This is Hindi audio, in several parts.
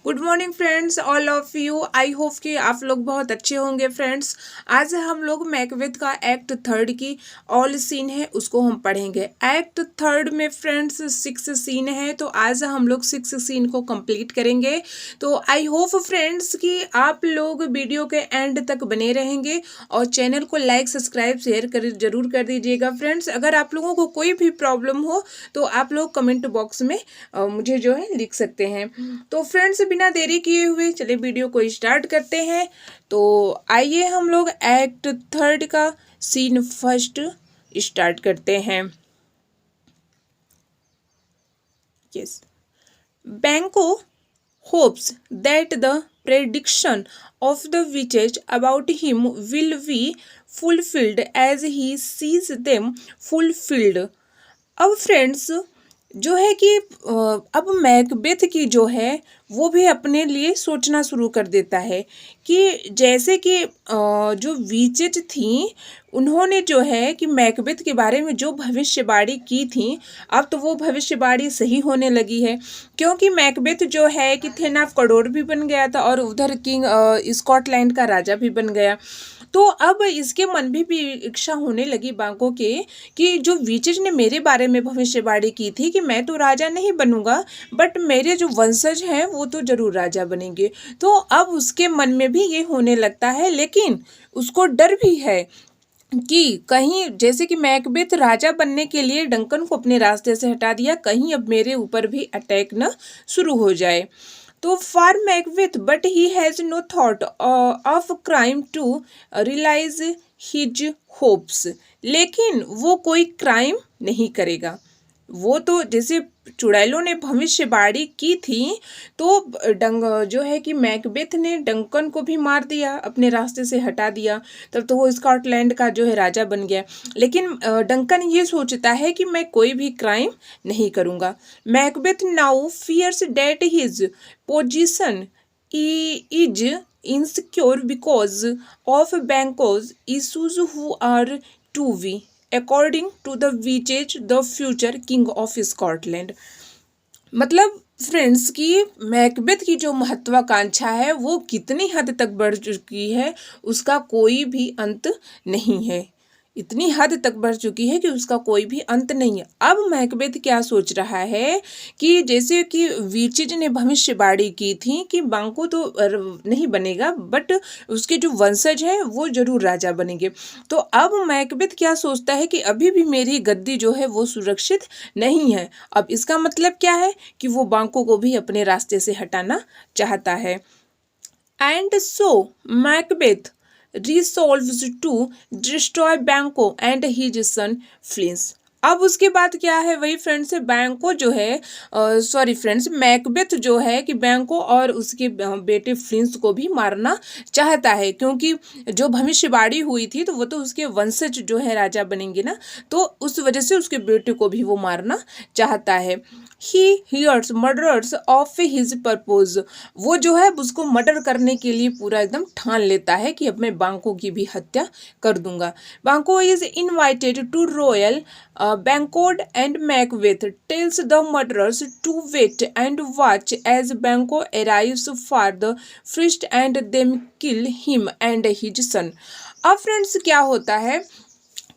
Good morning friends, all of you. I hope कि आप लोग बहुत अच्छे होंगे फ्रेंड्स। आज हम लोग मैकबेथ का एक्ट थर्ड की ऑल सीन है उसको हम पढ़ेंगे। एक्ट थर्ड में फ्रेंड्स 6 सीन है, तो आज हम लोग 6 सीन को कंप्लीट करेंगे। तो आई होप फ्रेंड्स कि आप लोग वीडियो के एंड तक बने रहेंगे और चैनल को लाइक सब्सक्राइब शेयर कर जरूर कर दीजिएगा फ्रेंड्स। अगर आप लोगों को कोई भी प्रॉब्लम हो तो आप लोग कमेंट बॉक्स में मुझे जो है लिख सकते हैं। तो फ्रेंड्स बिना देरी किए हुए चलिए वीडियो को स्टार्ट करते हैं। तो आइए हम लोग एक्ट थर्ड का सीन फर्स्ट स्टार्ट करते हैं। यस, बैंको hopes that the prediction of the witches about him will be fulfilled as he sees them fulfilled। अब फ्रेंड्स जो है कि अब मैकबेथ की जो है वो भी अपने लिए सोचना शुरू कर देता है कि जैसे कि जो वीचेज थी उन्होंने जो है कि मैकबेथ के बारे में जो भविष्यवाणी की थी, अब तो वो भविष्यवाणी सही होने लगी है, क्योंकि मैकबेथ जो है कि थेन ऑफ कड़ोर भी बन गया था और उधर किंग स्कॉटलैंड का राजा भी बन गया। तो अब इसके मन भी इच्छा होने लगी बांको के कि जो वीचेज ने मेरे बारे में भविष्यवाणी की थी कि मैं तो राजा नहीं बनूंगा, बट मेरे जो वंशज हैं वो तो जरूर राजा बनेंगे। तो अब उसके मन में भी ये होने लगता है, लेकिन उसको डर भी है कि कहीं जैसे कि मैकबेथ राजा बनने के लिए डंकन को अपने रास्ते से हटा दिया, कहीं अब मेरे ऊपर भी अटैक न शुरू हो जाए। तो for Macbeth but he has no thought of crime to realise his hopes. लेकिन वो कोई क्राइम नहीं करेगा। वो तो जैसे चुड़ैलों ने भविष्यवाणी की थी, तो जो है कि मैकबेथ ने डंकन को भी मार दिया, अपने रास्ते से हटा दिया, तब तो वो स्कॉटलैंड का जो है राजा बन गया। लेकिन डंकन ये सोचता है कि मैं कोई भी क्राइम नहीं करूँगा। Macbeth now fears that his position is insecure because of Banquo's issues who are to be, according to the witches, the future king of Scotland। मतलब फ्रेंड्स की मैकबेथ की जो महत्वाकांक्षा है वो कितनी हद तक बढ़ चुकी है उसका कोई भी अंत नहीं है। इतनी हद तक बढ़ चुकी है कि उसका कोई भी अंत नहीं है। अब मैकबेथ क्या सोच रहा है कि जैसे कि वीचेज ने भविष्यवाणी की थी कि बांको तो नहीं बनेगा, बट उसके जो वंशज हैं वो जरूर राजा बनेंगे। तो अब मैकबेथ क्या सोचता है कि अभी भी मेरी गद्दी जो है वो सुरक्षित नहीं है। अब इसका मतलब क्या है कि वो बांको को भी अपने रास्ते से हटाना चाहता है। And so Macbeth resolves to destroy Banco and his son Flints। अब उसके बाद क्या है, वही फ्रेंड्स है बैंको जो है सॉरी फ्रेंड्स मैकबेथ जो है कि बैंको और उसके बेटे फ्लिंस को भी मारना चाहता है, क्योंकि जो भविष्यवाणी हुई थी तो वो तो उसके वंशज जो है राजा बनेंगे ना, तो उस वजह से उसके बेटे को भी वो मारना चाहता है। He hears murders of his purpose. वो जो है उसको मर्डर करने के लिए पूरा एकदम ठान लेता है कि अब मैं बांको की भी हत्या कर दूंगा। Banquo is invited to royal banquet and Macbeth tells the murderers to wait and watch as Banquo arrives for the feast and them kill him and his son. अब फ्रेंड्स क्या होता है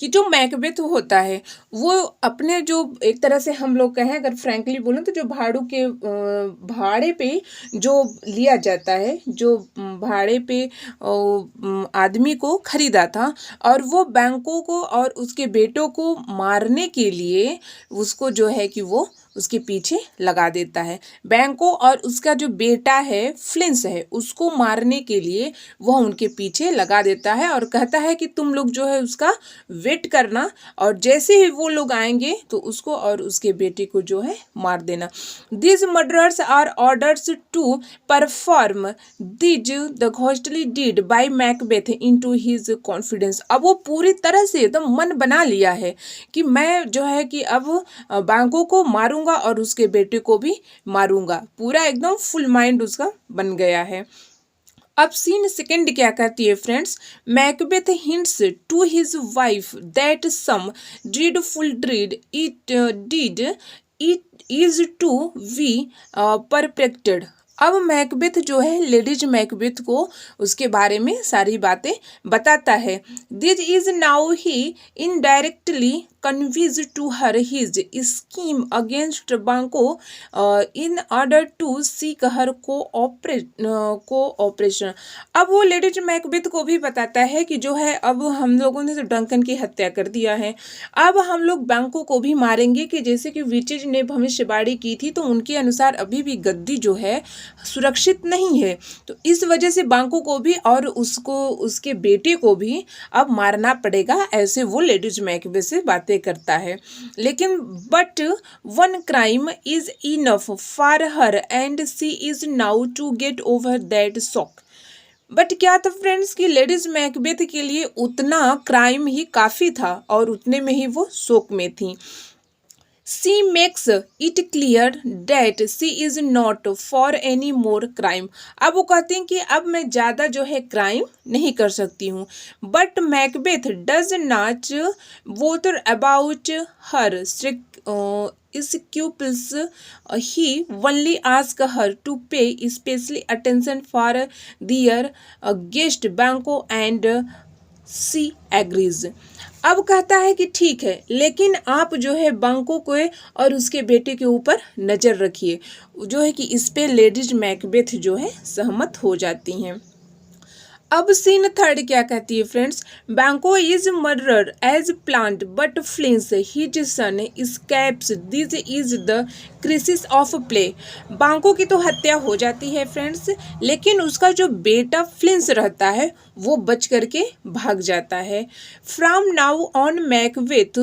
कि जो मैकबेथ होता है वो अपने जो एक तरह से हम लोग कहें अगर फ्रैंकली बोलें तो जो भाड़े पे जो लिया जाता है, जो भाड़े पे आदमी को खरीदा था, और वो बैंको को और उसके बेटों को मारने के लिए उसको जो है कि वो उसके पीछे लगा देता है। बैंको और उसका जो बेटा है फ्लिंस है उसको मारने के लिए वह उनके पीछे लगा देता है और कहता है कि तुम लोग जो है उसका वेट करना, और जैसे ही वो लोग आएंगे तो उसको और उसके बेटे को जो है मार देना। This murderers are orders to perform these the ghostly deed by Macbeth into his confidence. अब वो पूरी तरह से एकदम मन बना लिया है कि मैं जो है कि अब बांको को मारूंगा और उसके बेटे को भी मारूंगा। पूरा एकदम फुल माइंड उसका बन गया है। अब सीन सेकेंड क्या कहती है friends, Macbeth hints to his wife that some dreadful dread it is to be perpetrated. अब मैकबेथ जो है लेडीज मैकबेथ को उसके बारे में सारी बातें बताता है। This is now he indirectly conveys to her his scheme against Banquo in order to seek her cooperation. अब वो लेडीज मैकबेथ को भी बताता है कि जो है अब हम लोगों ने तो डंकन की हत्या कर दिया है, अब हम लोग बांको को भी मारेंगे कि जैसे कि विचेज ने भविष्यवाणी की थी, तो उनके अनुसार अभी भी गद्दी जो है सुरक्षित नहीं है, तो इस वजह से बांको को भी और उसको उसके बेटे को भी अब मारना पड़ेगा। ऐसे वो लेडीज मैकबेथ से बातें करता है। लेकिन but one crime is enough for her and she is now to get over that shock. But क्या था फ्रेंड्स कि लेडीज मैकबेथ के लिए उतना क्राइम ही काफ़ी था और उतने में ही वो शोक में थी। She makes it clear that she is not for any more crime। अब वो कहते हैं कि अब मैं ज़्यादा जो है क्राइम नहीं कर सकती हूँ। But Macbeth does not bother about her scruples। He only asks her to pay special attention for their guest Banco and she agrees। अब कहता है कि ठीक है, लेकिन आप जो है बांको को और उसके बेटे के ऊपर नज़र रखिए। जो है कि इस पे लेडीज मैकबेथ जो है सहमत हो जाती हैं। अब सीन थर्ड क्या कहती है friends, Banquo is murder as planned but Fleance his son escapes this is the crisis of play. Banquo की तो हत्या हो जाती है फ्रेंड्स, लेकिन उसका जो बेटा फ्लिंस रहता है वो बच करके भाग जाता है। From now on Macbeth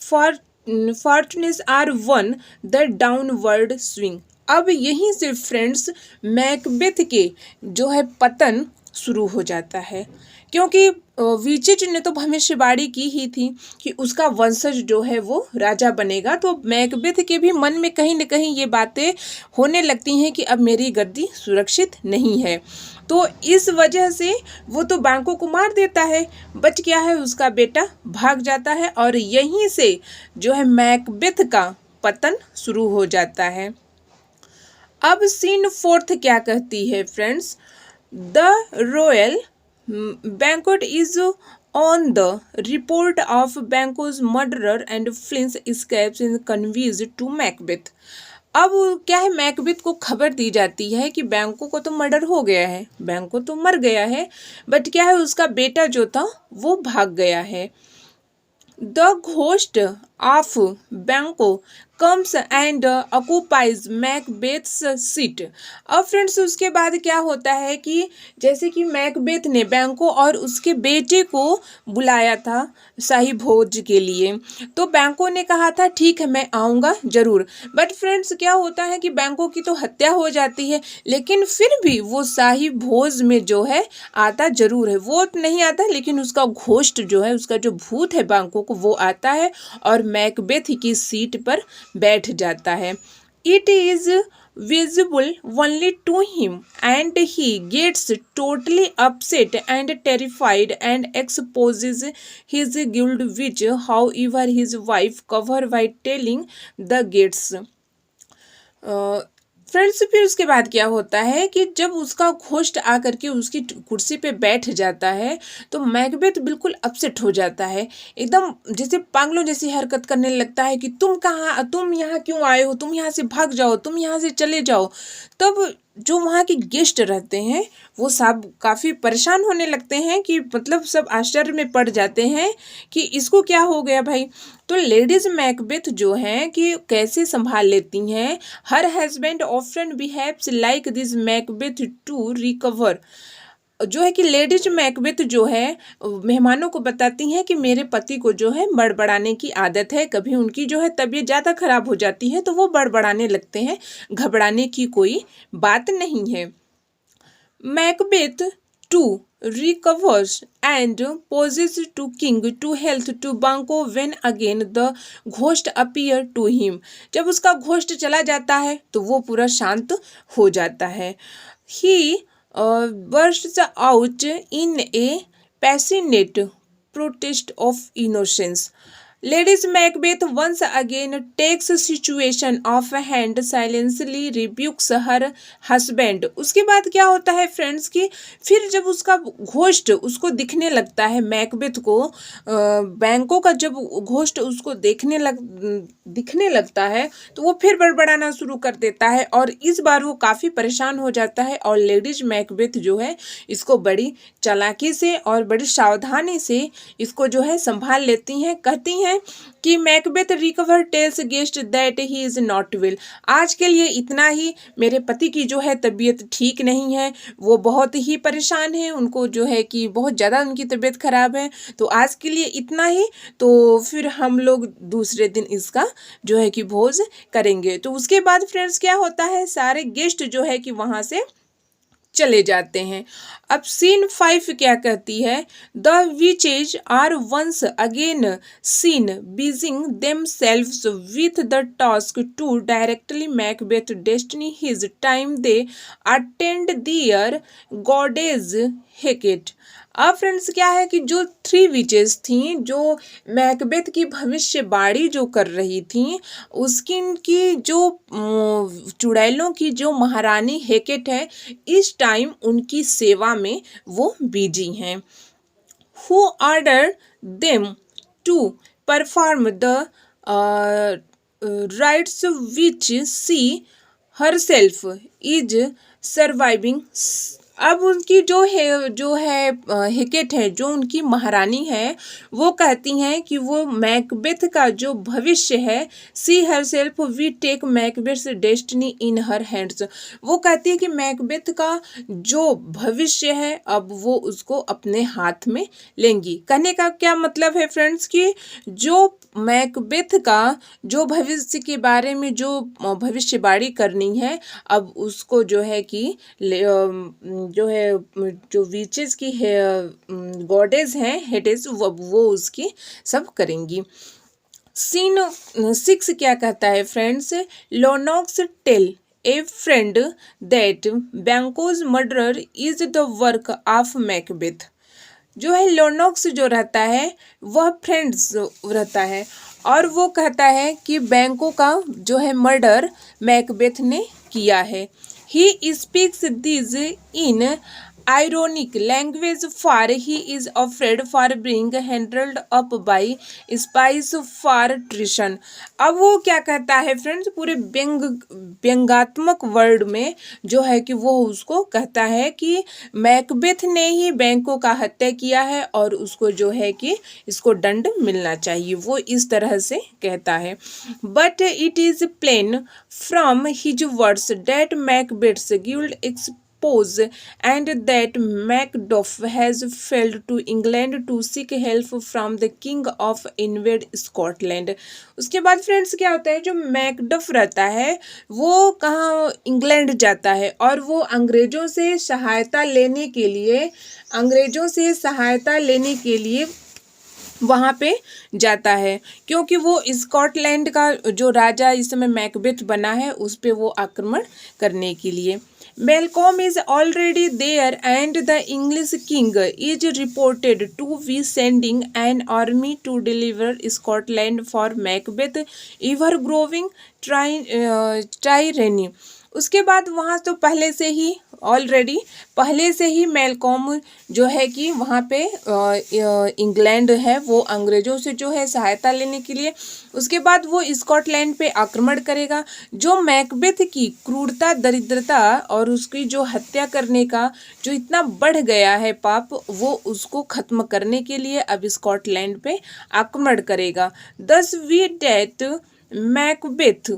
fortunes are on the downward swing. अब यहीं से फ्रेंड्स मैकबेथ के जो है पतन शुरू हो जाता है, क्योंकि विचेज ने तो भविष्यवाणी की ही थी कि उसका वंशज जो है वो राजा बनेगा, तो मैकबेथ के भी मन में कहीं न कहीं ये बातें होने लगती हैं कि अब मेरी गद्दी सुरक्षित नहीं है। तो इस वजह से वो तो बांको को मार देता है, बच क्या है उसका बेटा भाग जाता है और यहीं से जो है मैकबेथ का पतन शुरू हो जाता है। अब सीन फोर्थ क्या कहती है friends, The royal banquet is on the report of Banquo's murderer and Flint's escapes and conveys to Macbeth। अब क्या है मैकबेथ को खबर दी जाती है कि बैंको को तो मर्डर हो गया है, बैंको तो मर गया है, बट क्या है उसका बेटा जो था वो भाग गया है। The ghost of Banco comes and occupies Macbeth's seat। अब फ्रेंड्स उसके बाद क्या होता है कि जैसे कि मैकबेथ ने बैंको और उसके बेटे को बुलाया था शाही भोज के लिए, तो बैंको ने कहा था ठीक है मैं आऊँगा ज़रूर। बट फ्रेंड्स क्या होता है कि बैंको की तो हत्या हो जाती है, लेकिन फिर भी वो शाही भोज में जो है आता ज़रूर है। वो नहीं आता लेकिन उसका घोस्ट जो है, उसका जो भूत है बैंको को, वो आता है और मैकबेथ की सीट पर बैठ जाता है। It is visible only to him and he gets totally upset and terrified and exposes his guilt which however his wife cover by telling the guests. Friends फिर उसके बाद क्या होता है कि जब उसका घोस्ट आकर के उसकी कुर्सी पे बैठ जाता है तो मैकबेथ बिल्कुल अपसेट हो जाता है, एकदम जैसे पागलों जैसी हरकत करने लगता है कि तुम यहाँ क्यों आए हो, तुम यहाँ से भाग जाओ, तुम यहाँ से चले जाओ। तब जो वहाँ के गेस्ट रहते हैं वो सब काफ़ी परेशान होने लगते हैं कि मतलब सब आश्चर्य में पड़ जाते हैं कि इसको क्या हो गया भाई। तो लेडीज मैकबेथ जो हैं कि कैसे संभाल लेती हैं, her husband often behaves like this Macbeth to recover. जो है कि लेडीज मैकबेथ जो है मेहमानों को बताती हैं कि मेरे पति को जो है बड़बड़ाने की आदत है, कभी उनकी जो है तबीयत ज़्यादा खराब हो जाती है तो वो बड़बड़ाने लगते हैं, घबराने की कोई बात नहीं है। Macbeth too recovers and poses to king to health to Banco when again the ghost appear to him। जब उसका घोस्ट चला जाता है तो वो पूरा शांत हो जाता है। He bursts out in a passionate protest of innocence। Lady Macbeth once again takes situation of hand silently rebukes her husband. उसके बाद क्या होता है फ्रेंड्स कि फिर जब उसका घोस्ट उसको दिखने लगता है मैकबेथ को, बैंकों का जब घोस्ट उसको दिखने लगता है तो वो फिर बड़बड़ाना शुरू कर देता है और इस बार वो काफ़ी परेशान हो जाता है और लेडीज मैकबेथ जो है इसको बड़ी चालाकी से और बड़ी सावधानी से इसको जो है संभाल लेती हैं। कहती हैं कि Macbeth recover tells guest that he is not well. आज के लिए इतना ही, मेरे पति की जो है तबीयत ठीक नहीं है, वो बहुत ही परेशान है, उनको जो है कि बहुत ज़्यादा उनकी तबीयत खराब है, तो आज के लिए इतना ही। तो फिर हम लोग दूसरे दिन इसका जो है कि भोज करेंगे। तो उसके बाद फ्रेंड्स क्या होता है, सारे गेस्ट जो है कि वहाँ से चले जाते हैं। अब सीन 5 क्या कहती है, the witches are once again seen busying themselves with the task to directly Macbeth destiny his time they attend their goddess Hecate. अब फ्रेंड्स क्या है कि जो 3 विचेस थी जो मैकबेथ की भविष्यवाणी जो कर रही थी, उसकी जो चुड़ैलों की जो महारानी हेकेट है, इस टाइम उनकी सेवा में वो बिजी हैं। Who order them to perform the rites which she herself is surviving. अब उनकी जो है हेकेट है, जो उनकी महारानी है, वो कहती हैं कि वो मैकबेथ का जो भविष्य है, she herself we take Macbeth's destiny in her hands. वो कहती है कि मैकबेथ का जो भविष्य है अब वो उसको अपने हाथ में लेंगी। कहने का क्या मतलब है फ्रेंड्स कि जो मैकबेथ का जो भविष्य के बारे में जो भविष्यवाणी करनी है, अब उसको जो है कि जो है जो विचेस की है गॉडेस हैं, हेडेस, वो उसकी सब करेंगी। सीन 6 क्या कहता है friends, Lennox tell a friend that Banquo's murder is the work of Macbeth. जो है लोनॉक्स जो रहता है वह फ्रेंड्स रहता है और वो कहता है कि बैंकों का जो है मर्डर मैकबेथ ने किया है। He speaks this in ironic language for he is afraid for being handled up by spies for treason। अब वो क्या कहता है फ्रेंड्स, पूरे व्यंगात्मक वर्ड में जो है कि वो उसको कहता है कि मैकबेथ ने ही बैंकों का हत्या किया है और उसको जो है कि इसको दंड मिलना चाहिए, वो इस तरह से कहता है। But it is plain from his words that Macbeth's guilt pose and that Macduff has fled to England to seek help from the king of invade Scotland। उसके बाद फ्रेंड्स क्या होता है, जो मैकडफ रहता है वो कहाँ इंग्लैंड जाता है और वो अंग्रेज़ों से सहायता लेने के लिए वहाँ पे जाता है, क्योंकि वो स्कॉटलैंड का जो राजा इस समय मैकबेथ बना है उस पे वो आक्रमण करने के लिए। Malcolm is already there and the English king is reported to be sending an army to deliver Scotland for Macbeth ever growing tyranny। उसके बाद वहाँ तो पहले से ही मेलकॉम जो है कि वहाँ पे इंग्लैंड है वो अंग्रेज़ों से जो है सहायता लेने के लिए, उसके बाद वो स्कॉटलैंड पे आक्रमण करेगा। जो मैकबेथ की क्रूरता, दरिद्रता और उसकी जो हत्या करने का जो इतना बढ़ गया है पाप, वो उसको खत्म करने के लिए अब स्कॉटलैंड पे आक्रमण करेगा। Thus we death Macbeth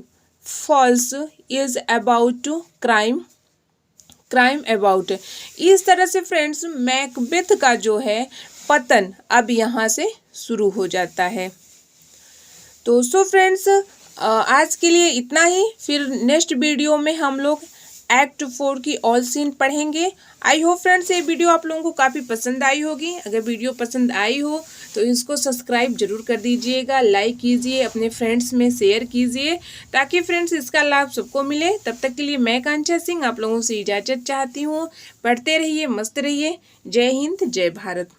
falls is about crime about. इस तरह से फ्रेंड्स मैकबेथ का जो है पतन अब यहाँ से शुरू हो जाता है। तो सो फ्रेंड्स आज के लिए इतना ही, फिर नेक्स्ट वीडियो में हम लोग एक्ट 4 की ऑल सीन पढ़ेंगे। आई होप फ्रेंड्स ये वीडियो आप लोगों को काफ़ी पसंद आई होगी। अगर वीडियो पसंद आई हो तो इसको सब्सक्राइब जरूर कर दीजिएगा, लाइक कीजिए, अपने फ्रेंड्स में शेयर कीजिए ताकि फ्रेंड्स इसका लाभ सबको मिले। तब तक के लिए मैं कांक्षा सिंह आप लोगों से इजाज़त चाहती हूँ। पढ़ते रहिए, मस्त रहिए। जय हिंद, जय भारत।